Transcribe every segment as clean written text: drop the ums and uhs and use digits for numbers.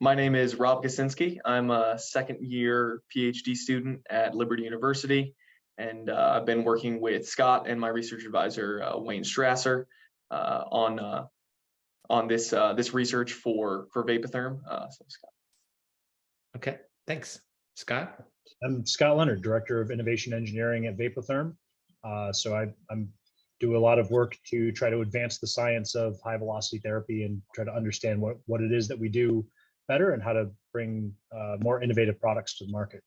My name is Rob Kacinski. I'm a second-year PhD student at Liberty University, and I've been working with Scott and my research advisor, Wayne Strasser, on this research for Vapotherm. So Scott. Okay, thanks. Scott? I'm Scott Leonard, Director of Innovation Engineering at Vapotherm. So I'm do a lot of work to try to advance the science of high velocity therapy and try to understand what it is that we do better and how to bring more innovative products to the market.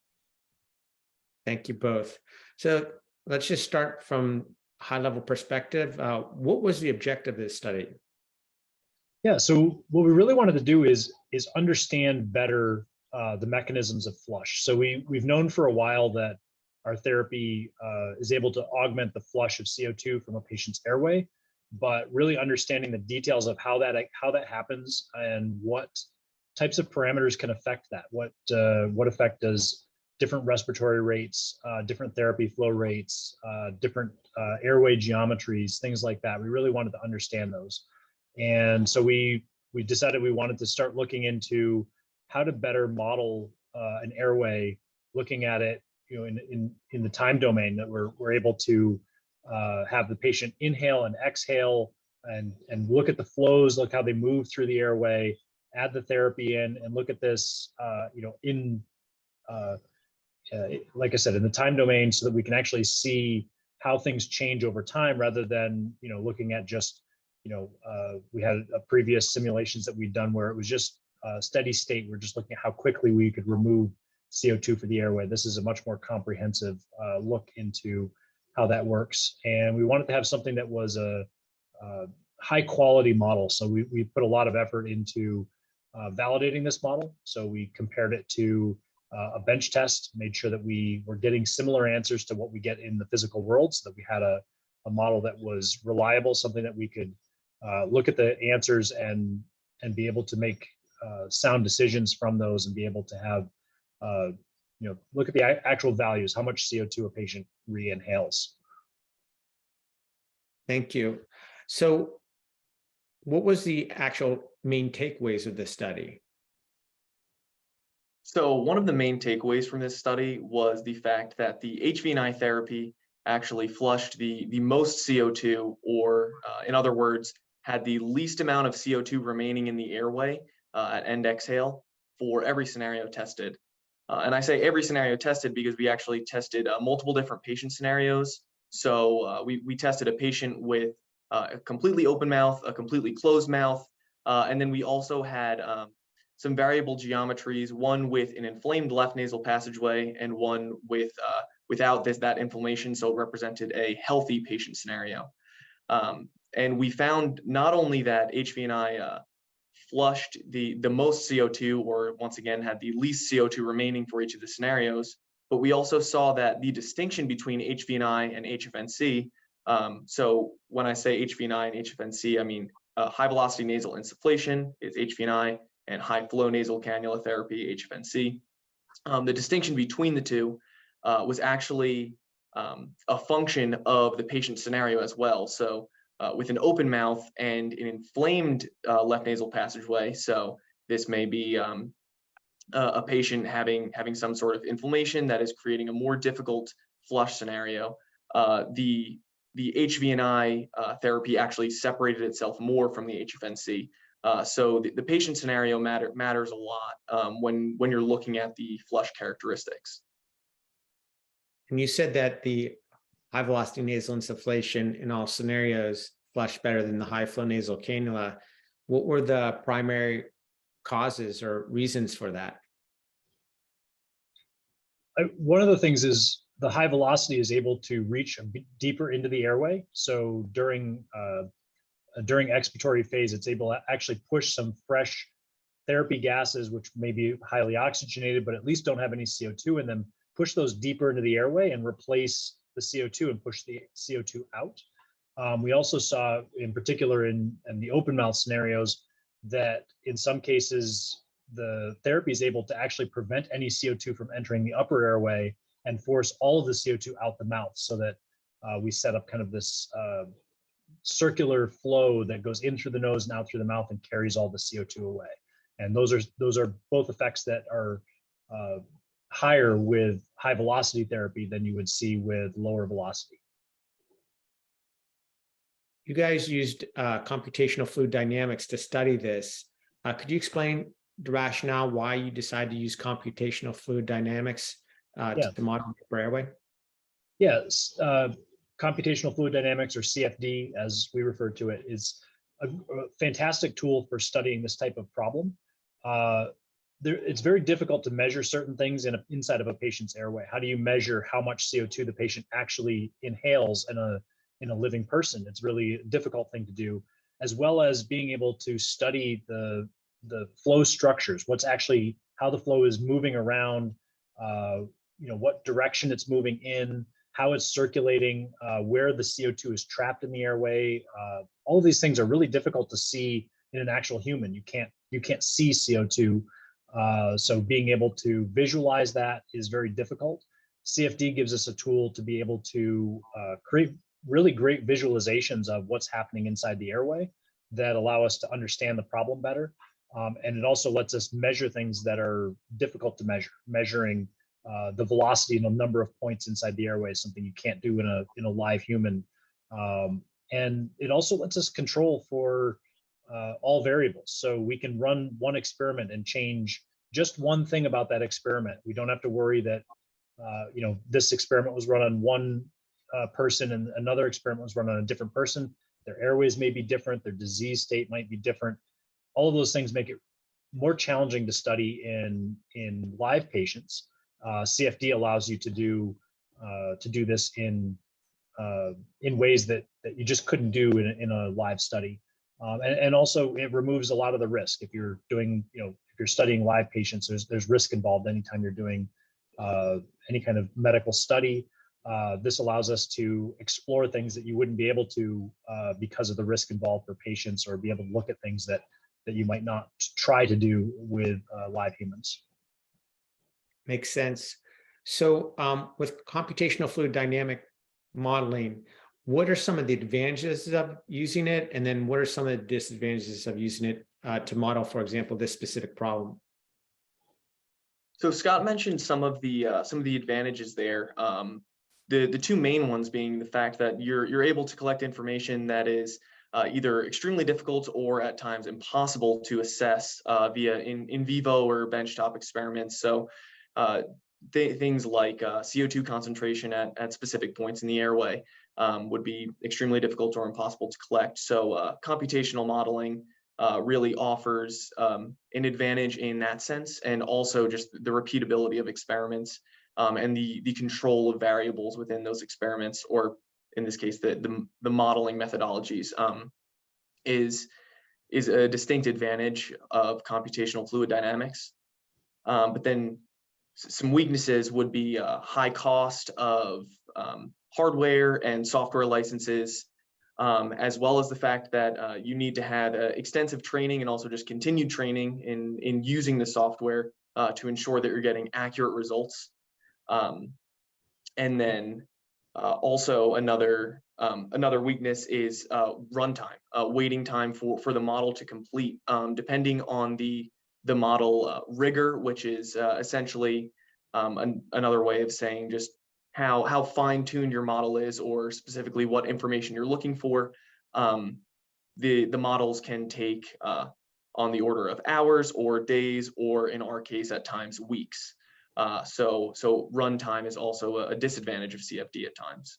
Thank you both. So let's just start from high level perspective. What was the objective of this study? Yeah, so what we really wanted to do is understand better the mechanisms of flush. So we've known for a while that our therapy is able to augment the flush of CO2 from a patient's airway, but really understanding the details of how that happens and what types of parameters can affect that. What effect does different respiratory rates, different therapy flow rates, different airway geometries, things like that. We really wanted to understand those. And so we decided we wanted to start looking into how to better model an airway, looking at it, in the time domain that we're able to have the patient inhale and exhale and look at the flows, look how they move through the airway, add the therapy in, and look at this, like I said, in the time domain, so that we can actually see how things change over time, rather than looking at just we had previous simulations that we'd done where it was just steady state. We're just looking at how quickly we could remove CO2 for the airway. This is a much more comprehensive look into how that works, and we wanted to have something that was a high quality model. So we put a lot of effort into validating this model. So we compared it to a bench test, made sure that we were getting similar answers to what we get in the physical world, so that we had a model that was reliable, something that we could look at the answers and be able to make sound decisions from those, and be able to have look at the actual values, how much CO2 a patient re-inhales. Thank you. So what was the actual main takeaways of this study? So one of the main takeaways from this study was the fact that the HVNI therapy actually flushed the most CO2, or in other words, had the least amount of CO2 remaining in the airway at end exhale for every scenario tested. And I say every scenario tested because we actually tested multiple different patient scenarios. So we tested a patient with a completely open mouth, a completely closed mouth, and then we also had some variable geometries, one with an inflamed left nasal passageway and one with without that inflammation, so it represented a healthy patient scenario. And we found not only that HVNI flushed the most CO2, or once again had the least CO2 remaining for each of the scenarios, but we also saw that the distinction between HVNI and HFNC, so when I say HVNI and HFNC, I mean high velocity nasal insufflation is HVNI, and high flow nasal cannula therapy, HFNC. The distinction between the two was actually a function of the patient scenario as well. So with an open mouth and an inflamed left nasal passageway, so this may be a patient having some sort of inflammation that is creating a more difficult flush scenario, the HVNI therapy actually separated itself more from the HFNC. So the patient scenario matters a lot when you're looking at the flush characteristics. And you said that the high velocity nasal insufflation in all scenarios flushed better than the high flow nasal cannula. What were the primary causes or reasons for that? One of the things is the high velocity is able to reach a bit deeper into the airway. So during expiratory phase, it's able to actually push some fresh therapy gases, which may be highly oxygenated, but at least don't have any CO2 in them, push those deeper into the airway and replace the CO2 and push the CO2 out. We also saw, in particular in the open mouth scenarios, that in some cases, the therapy is able to actually prevent any CO2 from entering the upper airway and force all of the CO2 out the mouth, so that we set up kind of this circular flow that goes in through the nose and out through the mouth and carries all the CO2 away. And those are both effects that are higher with high velocity therapy than you would see with lower velocity. You guys used computational fluid dynamics to study this. Could you explain the rationale why you decided to use computational fluid dynamics Yeah. to model for airway? Yes, computational fluid dynamics, or CFD, as we refer to it, is a fantastic tool for studying this type of problem. It's very difficult to measure certain things inside of a patient's airway. How do you measure how much CO2 the patient actually inhales in a living person? It's really a difficult thing to do, as well as being able to study the flow structures, how the flow is moving around, what direction it's moving in, how it's circulating, where the CO2 is trapped in the airway. All of these things are really difficult to see in an actual human. You can't see CO2. So being able to visualize that is very difficult. CFD gives us a tool to be able to create really great visualizations of what's happening inside the airway that allow us to understand the problem better. And it also lets us measure things that are difficult to measure. Measuring the velocity and the number of points inside the airway is something you can't do in a live human. And it also lets us control for all variables. So we can run one experiment and change just one thing about that experiment. We don't have to worry that this experiment was run on one person and another experiment was run on a different person. Their airways may be different, their disease state might be different. All of those things make it more challenging to study in live patients. CFD allows you to do this in ways that you just couldn't do in a live study. And also it removes a lot of the risk. If you're doing, if you're studying live patients, there's risk involved anytime you're doing any kind of medical study. This allows us to explore things that you wouldn't be able to because of the risk involved for patients, or be able to look at things that you might not try to do with live humans. Makes sense. So with computational fluid dynamic modeling, what are some of the advantages of using it? And then what are some of the disadvantages of using it to model, for example, this specific problem? So Scott mentioned some of the advantages there. The two main ones being the fact that you're able to collect information that is either extremely difficult or at times impossible to assess via in vivo or benchtop experiments. So things like CO2 concentration at specific points in the airway would be extremely difficult or impossible to collect. So computational modeling really offers an advantage in that sense, and also just the repeatability of experiments and the control of variables within those experiments, or in this case, the modeling methodologies is a distinct advantage of computational fluid dynamics. But then some weaknesses would be high cost of hardware and software licenses, as well as the fact that you need to have extensive training and also just continued training in using the software to ensure that you're getting accurate results. And then also another weakness is runtime, waiting time for the model to complete, depending on the model rigor, which is essentially another way of saying just how fine-tuned your model is, or specifically what information you're looking for. The models can take on the order of hours or days, or in our case at times weeks. So runtime is also a disadvantage of CFD at times.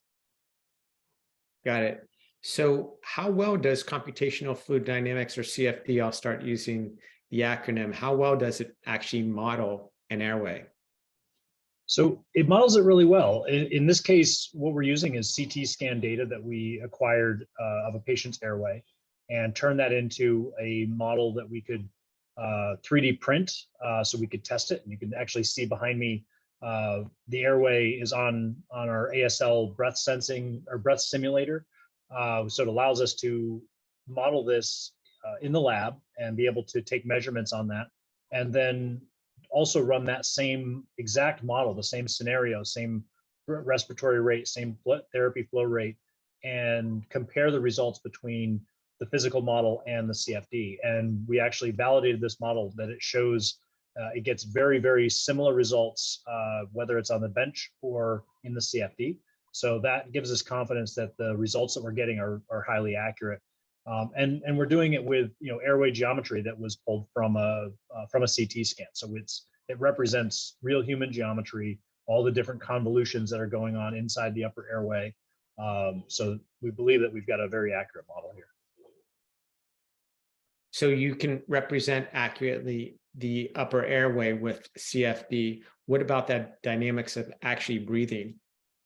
Got it. So how well does computational fluid dynamics, or CFD, I'll start using the acronym, how well does it actually model an airway? So it models it really well. In this case, what we're using is CT scan data that we acquired of a patient's airway, and turn that into a model that we could 3D print, so we could test it. And you can actually see behind me, the airway is on our ASL breath sensing or breath simulator. So it allows us to model this in the lab and be able to take measurements on that, and then also run that same exact model, the same scenario, same respiratory rate, same therapy flow rate, and compare the results between the physical model and the CFD. And we actually validated this model that it shows it gets very, very similar results, whether it's on the bench or in the CFD. So that gives us confidence that the results that we're getting are highly accurate. And we're doing it with airway geometry that was pulled from a CT scan. So it represents real human geometry, all the different convolutions that are going on inside the upper airway. So we believe that we've got a very accurate model here. So you can represent accurately the upper airway with CFD. What about that dynamics of actually breathing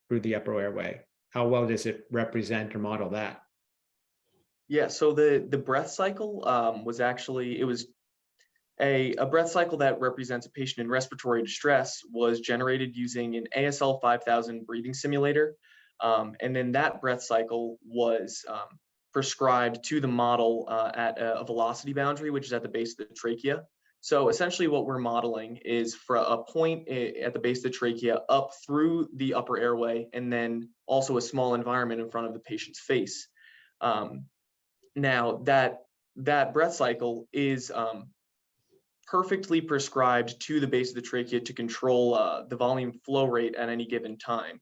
through the upper airway? How well does it represent or model that? Yeah, so the breath cycle was actually, it was a breath cycle that represents a patient in respiratory distress, was generated using an ASL 5000 breathing simulator. And then that breath cycle was prescribed to the model at a velocity boundary, which is at the base of the trachea. So essentially what we're modeling is for a point at the base of the trachea up through the upper airway, and then also a small environment in front of the patient's face. Now that breath cycle is perfectly prescribed to the base of the trachea to control the volume flow rate at any given time.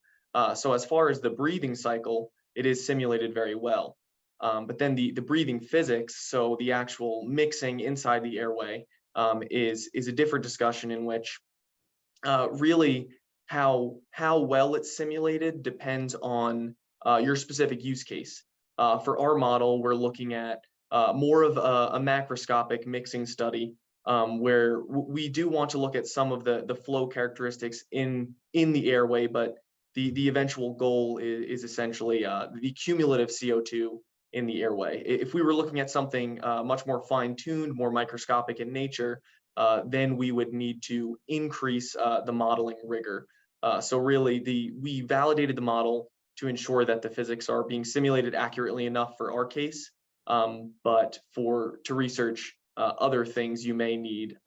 So as far as the breathing cycle, it is simulated very well. But then the breathing physics, so the actual mixing inside the airway, is a different discussion, in which really how well it's simulated depends on your specific use case. For our model, we're looking at more of a macroscopic mixing study, where we do want to look at some of the flow characteristics in the airway, but the eventual goal is essentially the cumulative CO2 in the airway. If we were looking at something much more fine-tuned, more microscopic in nature, then we would need to increase the modeling rigor. So really, we validated the model to ensure that the physics are being simulated accurately enough for our case, but to research other things, you may need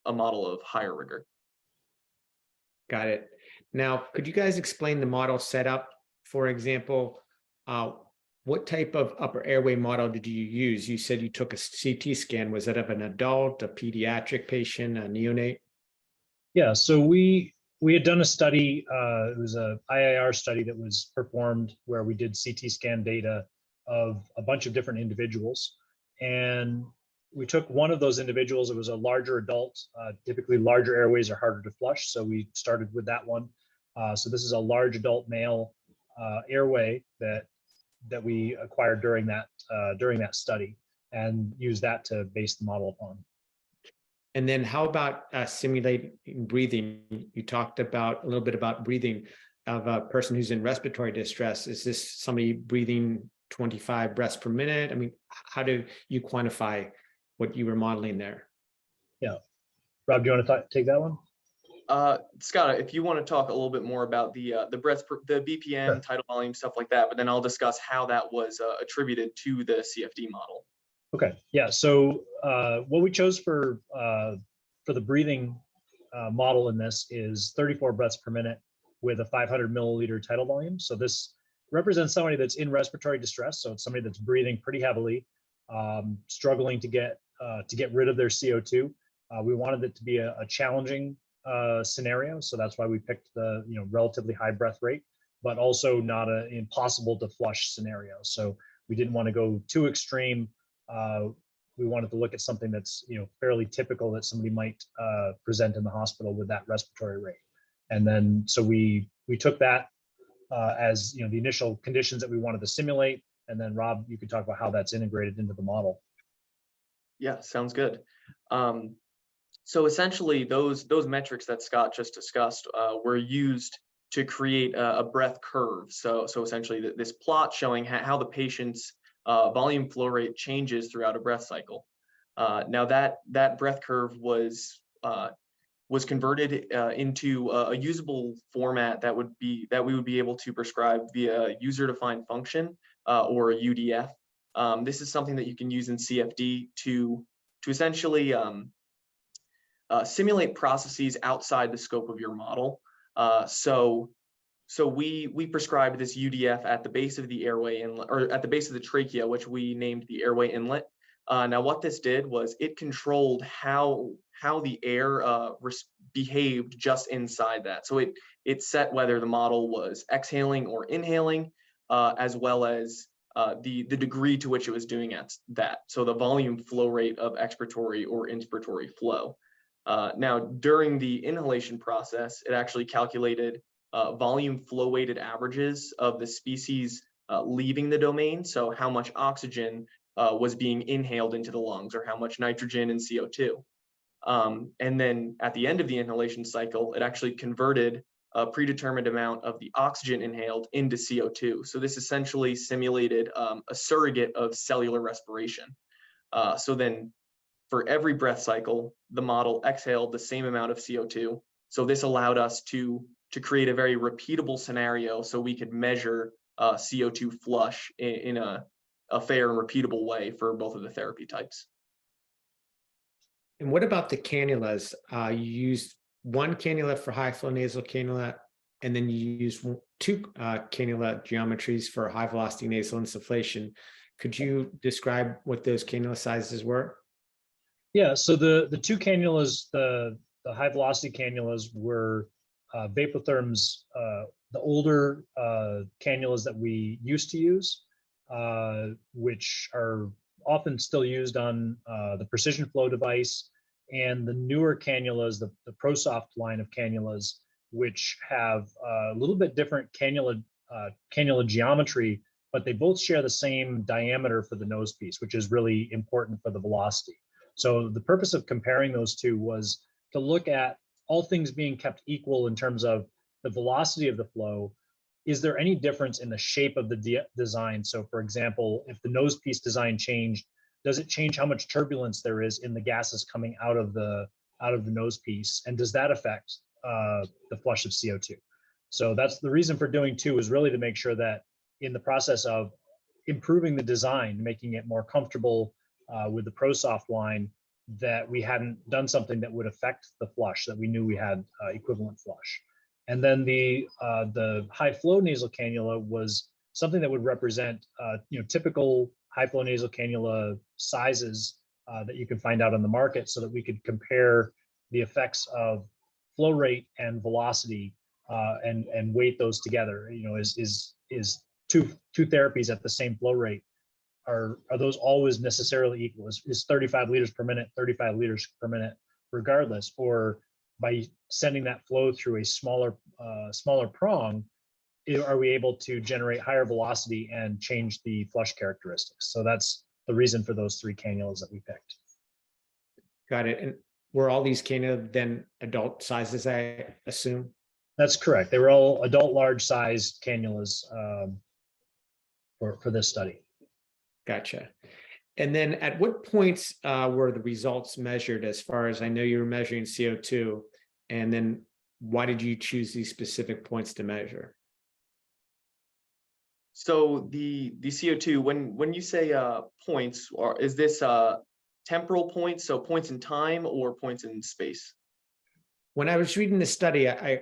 a model of higher rigor. Got it. Now, could you guys explain the model setup? For example, what type of upper airway model did you use? You said you took a CT scan. Was that of an adult, a pediatric patient, a neonate? Yeah, so we had done a study. It was a IIR study that was performed where we did CT scan data of a bunch of different individuals, and we took one of those individuals. It was a larger adult. Typically, larger airways are harder to flush, so we started with that one. So this is a large adult male airway that we acquired during that study, and used that to base the model upon. And then how about simulating breathing? You talked about a little bit about breathing of a person who's in respiratory distress. Is this somebody breathing 25 breaths per minute? I mean, how do you quantify what you were modeling there? Yeah. Rob, do you want to take that one? Scott, if you want to talk a little bit more about the breaths, the BPM, Sure. tidal volume, stuff like that, but then I'll discuss how that was attributed to the CFD model. Okay. Yeah. So what we chose for the breathing model in this is 34 breaths per minute with a 500 milliliter tidal volume. So this represents somebody that's in respiratory distress. So it's somebody that's breathing pretty heavily, struggling to get rid of their CO2. We wanted it to be a challenging scenario, so that's why we picked the relatively high breath rate, but also not an impossible to flush scenario. So we didn't want to go too extreme. We wanted to look at something that's fairly typical that somebody might present in the hospital with that respiratory rate. And then so we took that as the initial conditions that we wanted to simulate. And then Rob, you could talk about how that's integrated into the model. Yeah, sounds good. So essentially, those metrics that Scott just discussed were used to create a breath curve. So essentially, this plot showing how the patient's volume flow rate changes throughout a breath cycle. Now that breath curve was converted into a usable format that we would be able to prescribe via user-defined function or a UDF. This is something that you can use in CFD to essentially simulate processes outside the scope of your model. So So we prescribed this UDF at the base of the airway inlet, or at the base of the trachea, which we named the airway inlet. Now, what this did was it controlled how the air behaved just inside that. So it set whether the model was exhaling or inhaling, as well as the degree to which it was doing that. So the volume flow rate of expiratory or inspiratory flow. Now, during the inhalation process, it actually calculated volume flow weighted averages of the species leaving the domain. So how much oxygen was being inhaled into the lungs, or how much nitrogen and CO2. And then at the end of the inhalation cycle, it actually converted a predetermined amount of the oxygen inhaled into CO2. So this essentially simulated a surrogate of cellular respiration. So then for every breath cycle, the model exhaled the same amount of CO2. So this allowed us to create a very repeatable scenario so we could measure CO2 flush in a fair and repeatable way for both of the therapy types. And what about the cannulas? You used one cannula for high flow nasal cannula, and then you used two cannula geometries for high velocity nasal insufflation. Could you describe what those cannula sizes were? Yeah, so the two cannulas, the high velocity cannulas were Vapotherm's, the older cannulas that we used to use, which are often still used on the precision flow device, and the newer cannulas, the ProSoft line of cannulas, which have a little bit different cannula geometry, but they both share the same diameter for the nose piece, which is really important for the velocity. So the purpose of comparing those two was to look at all things being kept equal in terms of the velocity of the flow. Is there any difference in the shape of the design? So for example, if the nose piece design changed, does it change how much turbulence there is in the gases coming out of the nose piece? And does that affect the flush of CO2? So that's the reason for doing two, is really to make sure that in the process of improving the design, making it more comfortable with the ProSoft line, that we hadn't done something that would affect the flush, that we knew we had equivalent flush. And then the high flow nasal cannula was something that would represent typical high flow nasal cannula sizes that you can find out on the market, so that we could compare the effects of flow rate and velocity and weight those together. Is two therapies at the same flow rate, are those always necessarily equal? Is 35 liters per minute 35 liters per minute regardless, or by sending that flow through a smaller prong, are we able to generate higher velocity and change the flush characteristics? So that's the reason for those three cannulas that we picked. Got it. And were all these cannula then adult sizes, I assume? That's correct. They were all adult large size cannulas for this study. Gotcha. And then at what points were the results measured? As far as I know, you were measuring CO2, and then why did you choose these specific points to measure? So the CO2, when you say points, or is this temporal points, so points in time or points in space? When I was reading the study, I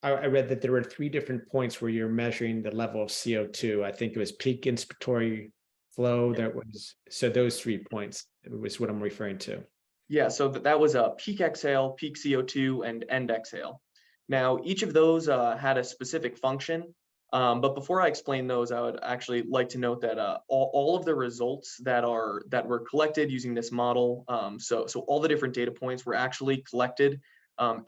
read that there were 3 different points where you're measuring the level of CO2. I think it was peak inspiratory flow. So those 3 points was what I'm referring to. Yeah, so that was a peak exhale, peak CO2, and end exhale. Now, each of those had a specific function. But before I explain those, I would actually like to note that all of the results that were collected using this model, so all the different data points were actually collected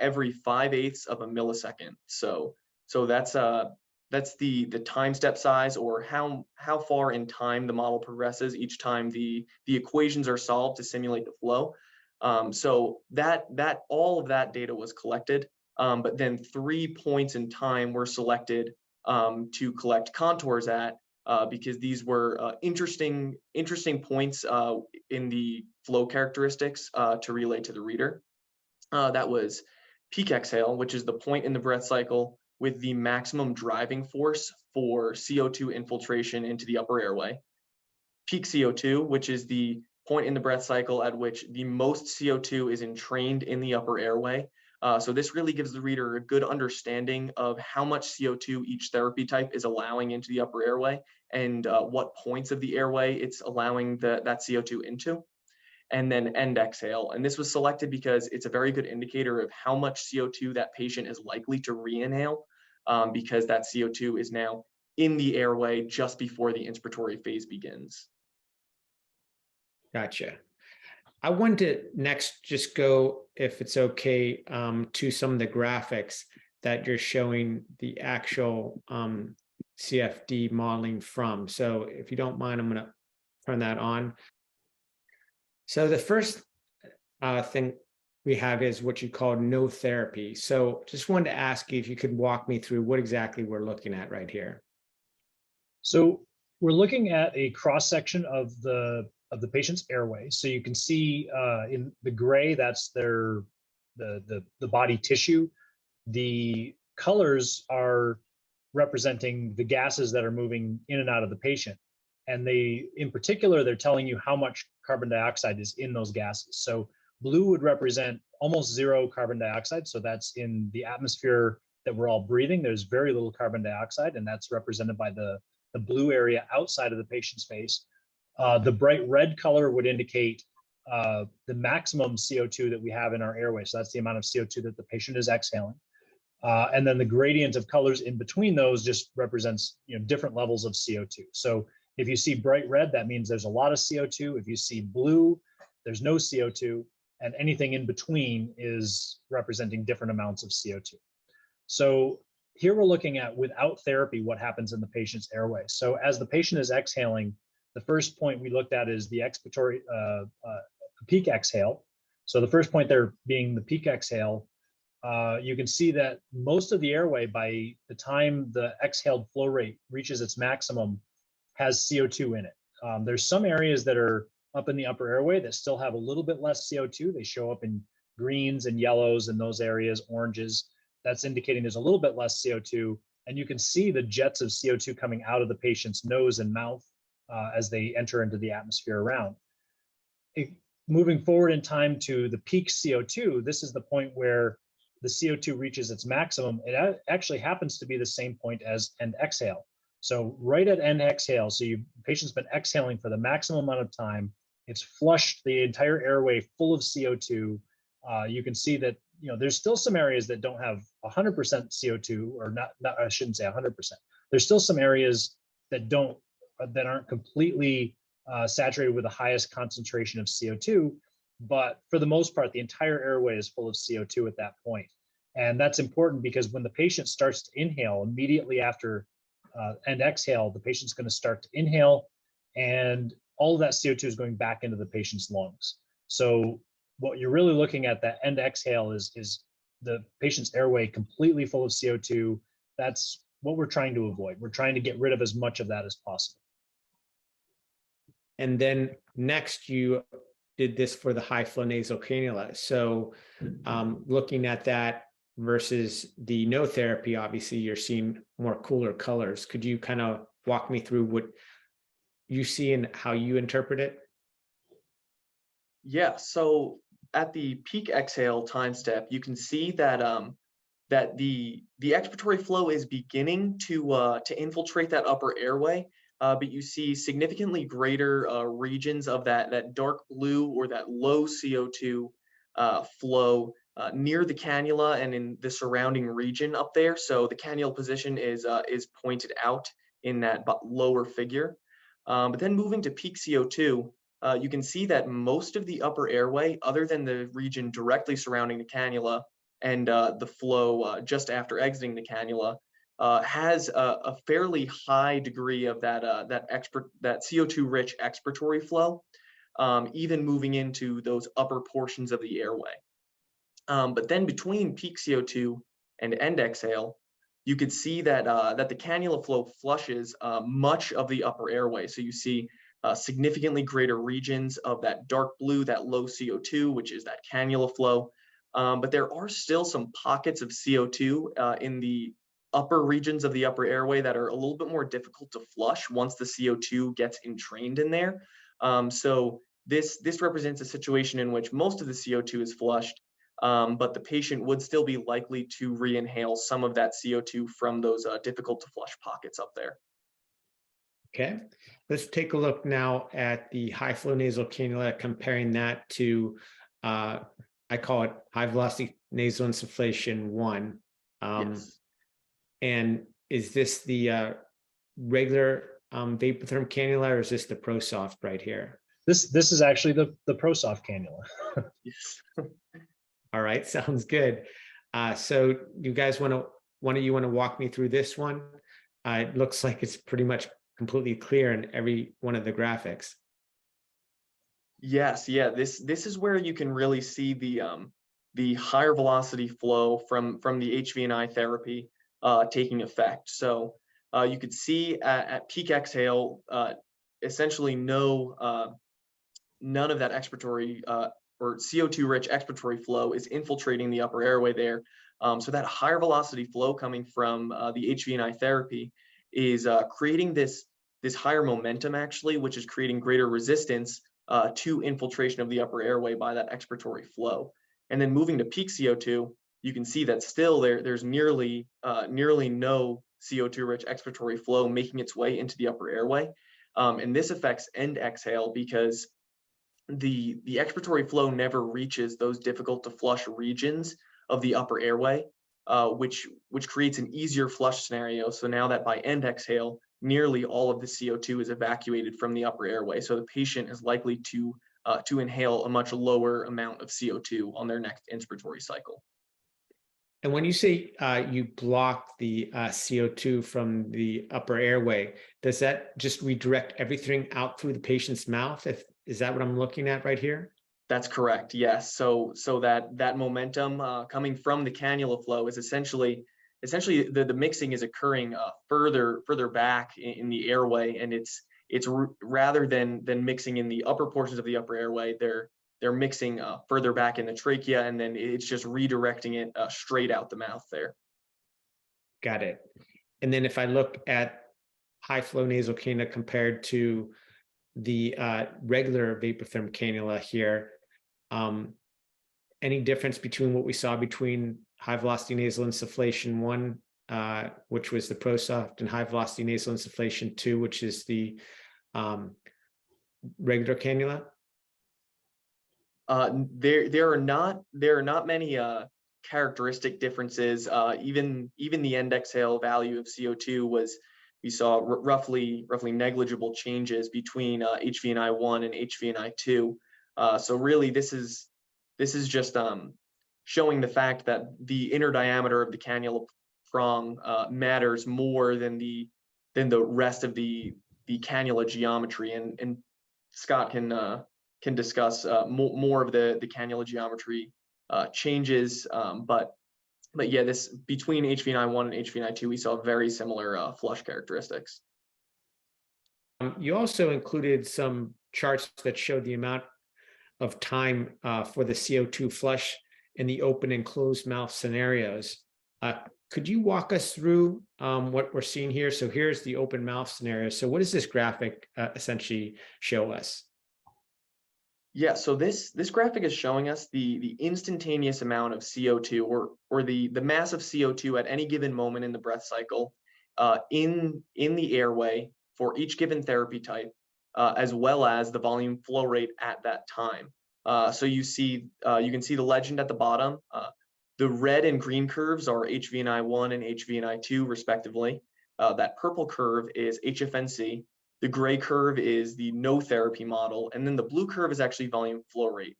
every 5/8 of a millisecond. So that's the time step size, or how far in time the model progresses each time the equations are solved to simulate the flow. So that all of that data was collected, but then 3 points in time were selected to collect contours at, because these were interesting points in the flow characteristics to relay to the reader. That was peak exhale, which is the point in the breath cycle with the maximum driving force for CO2 infiltration into the upper airway. Peak CO2, which is the point in the breath cycle at which the most CO2 is entrained in the upper airway, So this really gives the reader a good understanding of how much CO2 each therapy type is allowing into the upper airway, and what points of the airway it's allowing that CO2 into. And then end exhale. And this was selected because it's a very good indicator of how much CO2 that patient is likely to re-inhale, because that CO2 is now in the airway just before the inspiratory phase begins. Gotcha. I want to next just go, if it's okay, to some of the graphics that you're showing the actual CFD modeling from. So if you don't mind, I'm going to turn that on. So the first thing we have is what you call no therapy. So just wanted to ask you if you could walk me through what exactly we're looking at right here. So we're looking at a cross section of the patient's airway. So you can see in the gray, that's the body tissue. The colors are representing the gases that are moving in and out of the patient. And in particular, they're telling you how much carbon dioxide is in those gases. So blue would represent almost zero carbon dioxide. So that's in the atmosphere that we're all breathing. There's very little carbon dioxide, and that's represented by the blue area outside of the patient's face. The bright red color would indicate the maximum CO2 that we have in our airway. So that's the amount of CO2 that the patient is exhaling. And then the gradient of colors in between those just represents, different levels of CO2. So if you see bright red, that means there's a lot of CO2. If you see blue, there's no CO2. And anything in between is representing different amounts of CO2. So here we're looking at, without therapy, what happens in the patient's airway. So as the patient is exhaling, the first point we looked at is the expiratory peak exhale. So the first point there being the peak exhale, you can see that most of the airway, by the time the exhaled flow rate reaches its maximum, has CO2 in it. There's some areas that are up in the upper airway that still have a little bit less CO2. They show up in greens and yellows in those areas, oranges. That's indicating there's a little bit less CO2. And you can see the jets of CO2 coming out of the patient's nose and mouth as they enter into the atmosphere around. Moving forward in time to the peak CO2, this is the point where the CO2 reaches its maximum. It actually happens to be the same point as end exhale. So right at end exhale, so the patient's been exhaling for the maximum amount of time. It's flushed the entire airway full of CO2. You can see that there's still some areas that don't have 100% CO2, or not. I shouldn't say 100%. There's still some areas that aren't completely saturated with the highest concentration of CO2. But for the most part, the entire airway is full of CO2 at that point. And that's important because when the patient starts to inhale, immediately after end exhale, the patient's going to start to inhale, and all of that CO2 is going back into the patient's lungs. So what you're really looking at, that end exhale, is the patient's airway completely full of CO2. That's what we're trying to avoid. We're trying to get rid of as much of that as possible. And then next, you did this for the high flow nasal cannula. So looking at that versus the no therapy, obviously you're seeing more cooler colors. Could you kind of walk me through what you see and how you interpret it? Yeah, so at the peak exhale time step, you can see that that the expiratory flow is beginning to infiltrate that upper airway, but you see significantly greater regions of that dark blue or that low CO2 flow near the cannula and in the surrounding region up there. So the cannula position is pointed out in that lower figure. But then moving to peak CO2, you can see that most of the upper airway, other than the region directly surrounding the cannula and the flow just after exiting the cannula, has a fairly high degree of that CO2-rich expiratory flow, even moving into those upper portions of the airway. But then between peak CO2 and end exhale, you could see that that the cannula flow flushes much of the upper airway. So you see significantly greater regions of that dark blue, that low CO2, which is that cannula flow. But there are still some pockets of CO2 in the upper regions of the upper airway that are a little bit more difficult to flush once the CO2 gets entrained in there. So this represents a situation in which most of the CO2 is flushed, but the patient would still be likely to re-inhale some of that CO2 from those difficult to flush pockets up there. Okay, let's take a look now at the high flow nasal cannula, comparing that to, I call it high velocity nasal insufflation 1. Yes. And is this the regular vapotherm cannula, or is this the ProSoft right here? This is actually the ProSoft cannula. Yes. All right, sounds good. So you guys one of you want to walk me through this one? It looks like it's pretty much completely clear in every one of the graphics. Yes, yeah. This is where you can really see the higher velocity flow from the HVNI therapy taking effect. So you could see at peak exhale, essentially none of that expiratory or CO2 rich expiratory flow is infiltrating the upper airway there. So that higher velocity flow coming from the HVNI therapy is creating this higher momentum, actually, which is creating greater resistance to infiltration of the upper airway by that expiratory flow. And then moving to peak CO2, you can see that still there's nearly no CO2 rich expiratory flow making its way into the upper airway. And this affects end exhale because the expiratory flow never reaches those difficult to flush regions of the upper airway, which creates an easier flush scenario. So now that by end exhale, nearly all of the CO2 is evacuated from the upper airway. So the patient is likely to inhale a much lower amount of CO2 on their next inspiratory cycle. And when you say you block the CO2 from the upper airway, does that just redirect everything out through the patient's mouth? Is that what I'm looking at right here? That's correct. Yes. So that momentum coming from the cannula flow is essentially the mixing is occurring further back in the airway, and it's rather than mixing in the upper portions of the upper airway, they're mixing further back in the trachea, and then it's just redirecting it straight out the mouth there. Got it. And then if I look at high flow nasal cannula compared to the regular vapotherm cannula here, any difference between what we saw between high velocity nasal insufflation 1, which was the ProSoft, and high velocity nasal insufflation 2, which is the regular cannula? There are not many characteristic differences. Even the end exhale value of CO2 we saw roughly negligible changes between HVNI 1 and HVNI 2. So really, this is just showing the fact that the inner diameter of the cannula prong matters more than the rest of the cannula geometry, and Scott can discuss more of the cannula geometry changes, but yeah, this between HVNI 1 and HVNI 2, we saw very similar flush characteristics. You also included some charts that showed the amount of time for the CO2 flush in the open and closed mouth scenarios. Could you walk us through what we're seeing here? So here's the open mouth scenario. So what does this graphic essentially show us? Yeah, so this graphic is showing us the instantaneous amount of CO2 or the mass of CO2 at any given moment in the breath cycle in the airway for each given therapy type, as well as the volume flow rate at that time. So you can see the legend at the bottom. The red and green curves are HVNI 1 and HVNI 2 respectively. That purple curve is HFNC. The gray curve is the no therapy model, and then the blue curve is actually volume flow rate.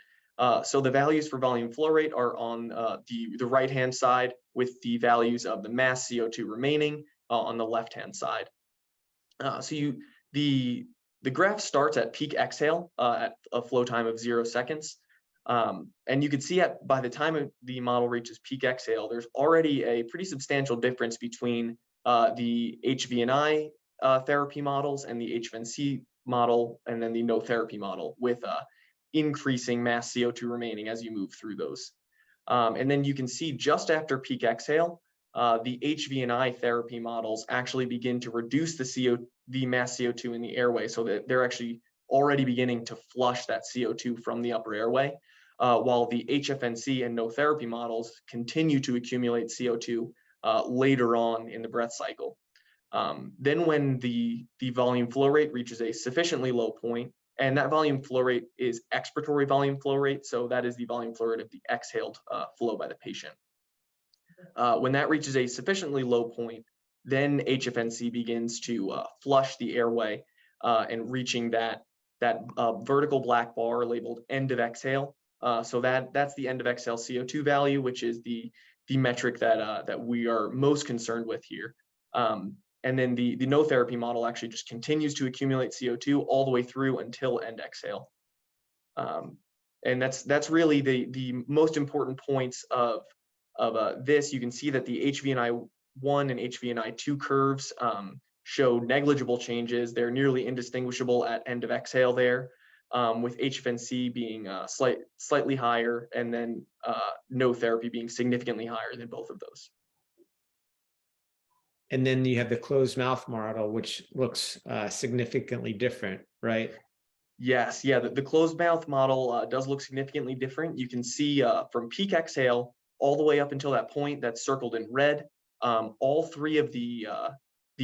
So the values for volume flow rate are on the right-hand side, with the values of the mass CO2 remaining on the left-hand side. So the graph starts at peak exhale at a flow time of 0 seconds. And you can see by the time the model reaches peak exhale, there's already a pretty substantial difference between the HVNI therapy models and the HFNC model, and then the no therapy model, with increasing mass CO2 remaining as you move through those. And then you can see just after peak exhale, the HVNI therapy models actually begin to reduce the mass CO2 in the airway, so that they're actually already beginning to flush that CO2 from the upper airway. while the HFNC and no therapy models continue to accumulate CO2 later on in the breath cycle. Then when the volume flow rate reaches a sufficiently low point, and that volume flow rate is expiratory volume flow rate, so that is the volume flow rate of the exhaled flow by the patient. When that reaches a sufficiently low point, then HFNC begins to flush the airway and reaching that vertical black bar labeled end of exhale. So that's the end of exhale CO2 value, which is the metric that we are most concerned with here. And then the no therapy model actually just continues to accumulate CO2 all the way through until end exhale. And that's really the most important points of this. You can see that the HVNI 1 and HVNI 2 curves show negligible changes. They're nearly indistinguishable at end of exhale there, with HFNC being slightly higher, and then no therapy being significantly higher than both of those. And then you have the closed mouth model, which looks significantly different, right? Yes, yeah, the closed mouth model does look significantly different. You can see from peak exhale all the way up until that point that's circled in red. All three of the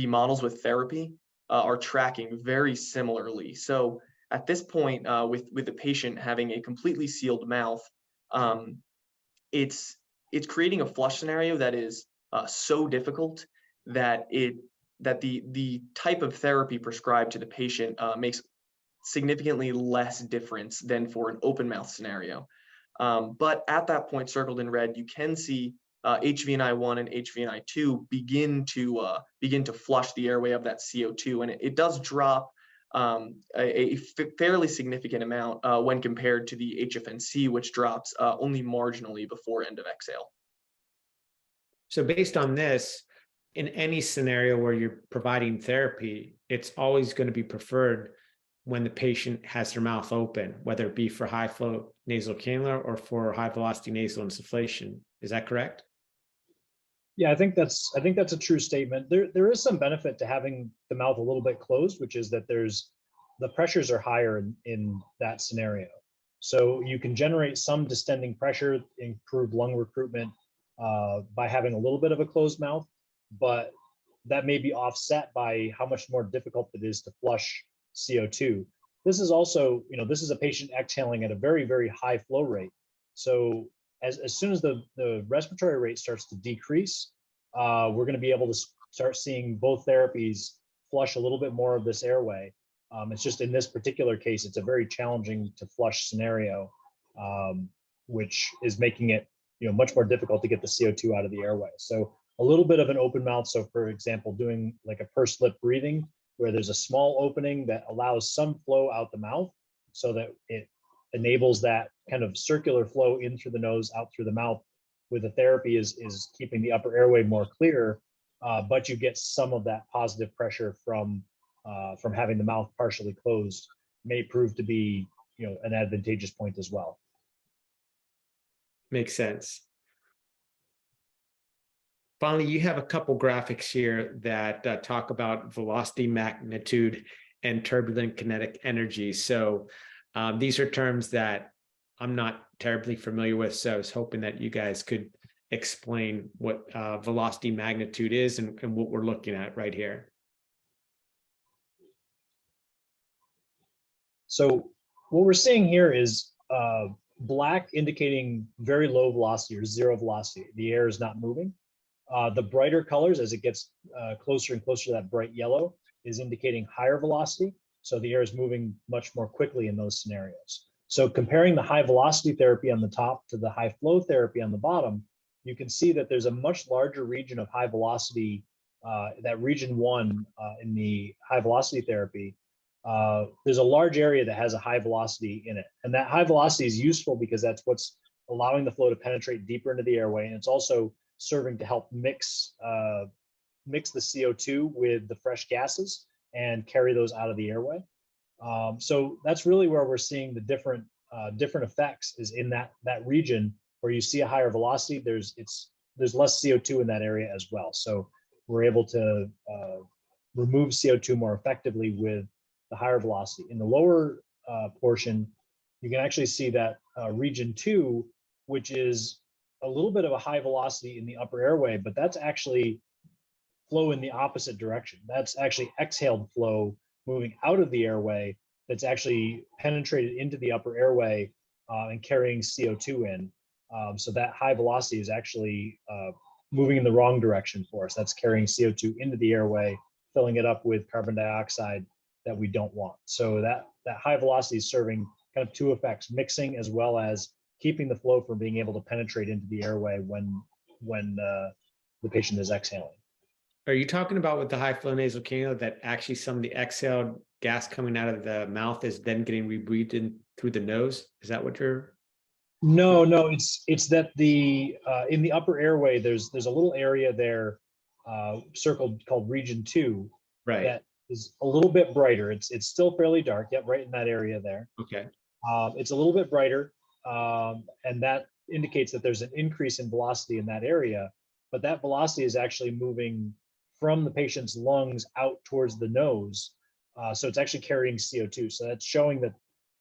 models with therapy are tracking very similarly. So at this point, with the patient having a completely sealed mouth, it's creating a flush scenario that is so difficult that the type of therapy prescribed to the patient makes significantly less difference than for an open mouth scenario. But at that point circled in red, you can see HVNI 1 and HVNI 2 begin to flush the airway of that CO2, and it does drop a fairly significant amount when compared to the HFNC, which drops only marginally before end of exhale. So based on this, in any scenario where you're providing therapy, it's always going to be preferred when the patient has their mouth open, whether it be for high flow nasal cannula or for high velocity nasal insufflation. Is that correct? Yeah, I think that's a true statement. There is some benefit to having the mouth a little bit closed, which is that the pressures are higher in that scenario. So you can generate some distending pressure, improve lung recruitment by having a little bit of a closed mouth, but that may be offset by how much more difficult it is to flush CO2. This is also, this is a patient exhaling at a very, very high flow rate. So as soon as the respiratory rate starts to decrease, we're going to be able to start seeing both therapies flush a little bit more of this airway. It's just in this particular case, it's a very challenging to flush scenario, which is making it much more difficult to get the CO2 out of the airway. So a little bit of an open mouth. So for example, doing like a pursed lip breathing, where there's a small opening that allows some flow out the mouth so that it enables that kind of circular flow in through the nose, out through the mouth, with the therapy is keeping the upper airway more clear, but you get some of that positive pressure from having the mouth partially closed, may prove to be an advantageous point as well. Makes sense. Finally, you have a couple graphics here that talk about velocity, magnitude, and turbulent kinetic energy. So these are terms that I'm not terribly familiar with, so I was hoping that you guys could explain what velocity magnitude is and what we're looking at right here. So what we're seeing here is black indicating very low velocity or zero velocity. The air is not moving. The brighter colors, as it gets closer and closer to that bright yellow, is indicating higher velocity. So the air is moving much more quickly in those scenarios. So comparing the high velocity therapy on the top to the high flow therapy on the bottom, you can see that there's a much larger region of high velocity, that region 1 in the high velocity therapy. There's a large area that has a high velocity in it. And that high velocity is useful because that's what's allowing the flow to penetrate deeper into the airway. And it's also serving to help mix the CO2 with the fresh gases and carry those out of the airway. So that's really where we're seeing the different effects, is in that region where you see a higher velocity. There's less CO2 in that area as well. So we're able to remove CO2 more effectively with the higher velocity. In the lower portion, you can actually see that region 2, which is a little bit of a high velocity in the upper airway, but that's actually flow in the opposite direction. That's actually exhaled flow moving out of the airway that's actually penetrated into the upper airway and carrying CO2 in. So that high velocity is actually moving in the wrong direction for us. That's carrying CO2 into the airway, filling it up with carbon dioxide that we don't want. So that high velocity is serving kind of two effects: mixing as well as keeping the flow from being able to penetrate into the airway when the patient is exhaling. Are you talking about with the high flow nasal cannula that actually some of the exhaled gas coming out of the mouth is then getting rebreathed in through the nose? Is that what you're? No, it's that the in the upper airway there's a little area there circled called region 2, Right. that is a little bit brighter. It's still fairly dark, yet right in that area there. Okay. It's a little bit brighter, and that indicates that there's an increase in velocity in that area, but that velocity is actually moving from the patient's lungs out towards the nose. So it's actually carrying CO2. So that's showing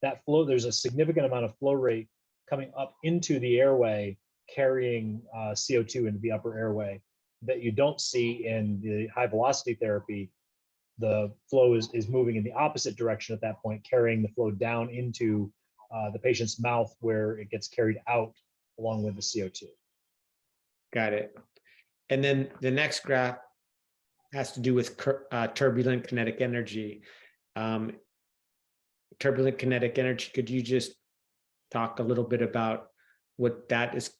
that flow, there's a significant amount of flow rate coming up into the airway, carrying CO2 into the upper airway that you don't see in the high velocity therapy. The flow is moving in the opposite direction at that point, carrying the flow down into the patient's mouth where it gets carried out along with the CO2. Got it. And then the next graph has to do with turbulent kinetic energy. Turbulent kinetic energy, could you just talk a little bit about what that is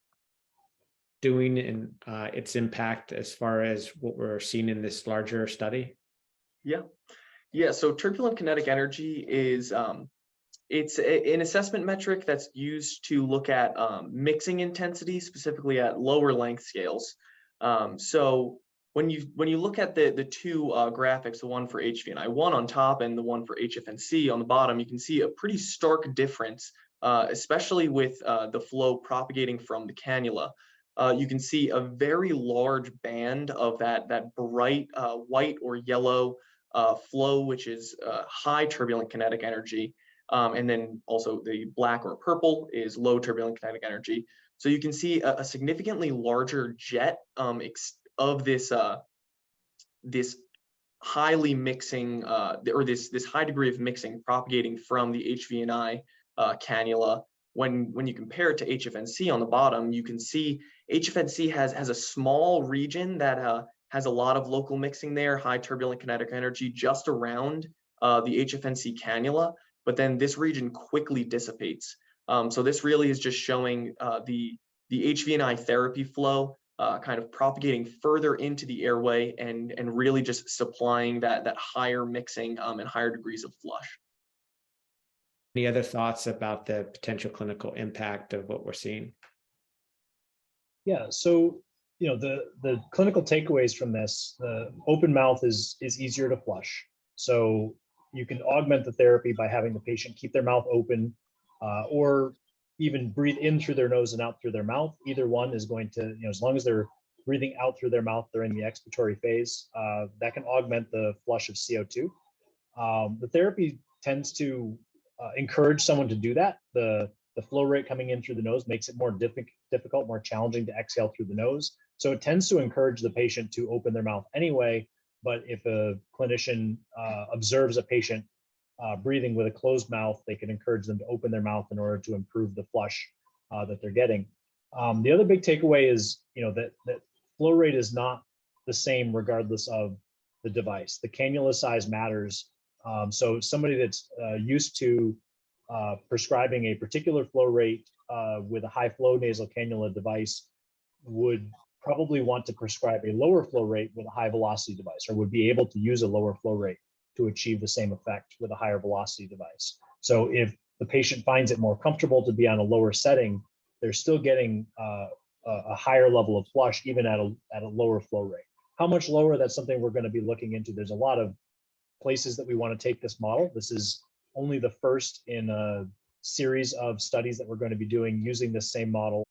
doing and its impact as far as what we're seeing in this larger study? Yeah. So turbulent kinetic energy is it's an assessment metric that's used to look at mixing intensity, specifically at lower length scales. So when you look at the two graphics, the one for HVNI one on top and the one for HFNC on the bottom, you can see a pretty stark difference, especially with the flow propagating from the cannula. You can see a very large band of that bright white or yellow flow, which is high turbulent kinetic energy. And then also the black or purple is low turbulent kinetic energy. So you can see a significantly larger jet of this this highly mixing or this high degree of mixing propagating from the HVNI cannula. When you compare it to HFNC on the bottom, you can see HFNC has a small region that has a lot of local mixing there, high turbulent kinetic energy just around the HFNC cannula, but then this region quickly dissipates. So this really is just showing the HVNI therapy flow kind of propagating further into the airway and really just supplying that higher mixing and higher degrees of flush. Any other thoughts about the potential clinical impact of what we're seeing? Yeah, so the clinical takeaways from this, the open mouth is easier to flush. So you can augment the therapy by having the patient keep their mouth open or even breathe in through their nose and out through their mouth. Either one is going to, as long as they're breathing out through their mouth during the expiratory phase, that can augment the flush of CO2. The therapy tends to encourage someone to do that. The flow rate coming in through the nose makes it more difficult, more challenging to exhale through the nose. So it tends to encourage the patient to open their mouth anyway. But if a clinician observes a patient breathing with a closed mouth, they can encourage them to open their mouth in order to improve the flush that they're getting. The other big takeaway is, that flow rate is not the same regardless of the device. The cannula size matters. So somebody that's used to prescribing a particular flow rate with a high flow nasal cannula device would probably want to prescribe a lower flow rate with a high velocity device, or would be able to use a lower flow rate to achieve the same effect with a higher velocity device. So if the patient finds it more comfortable to be on a lower setting, they're still getting a higher level of flush, even at a lower flow rate. How much lower? That's something we're going to be looking into. There's a lot of places that we want to take this model. This is only the first in a series of studies that we're going to be doing using this same model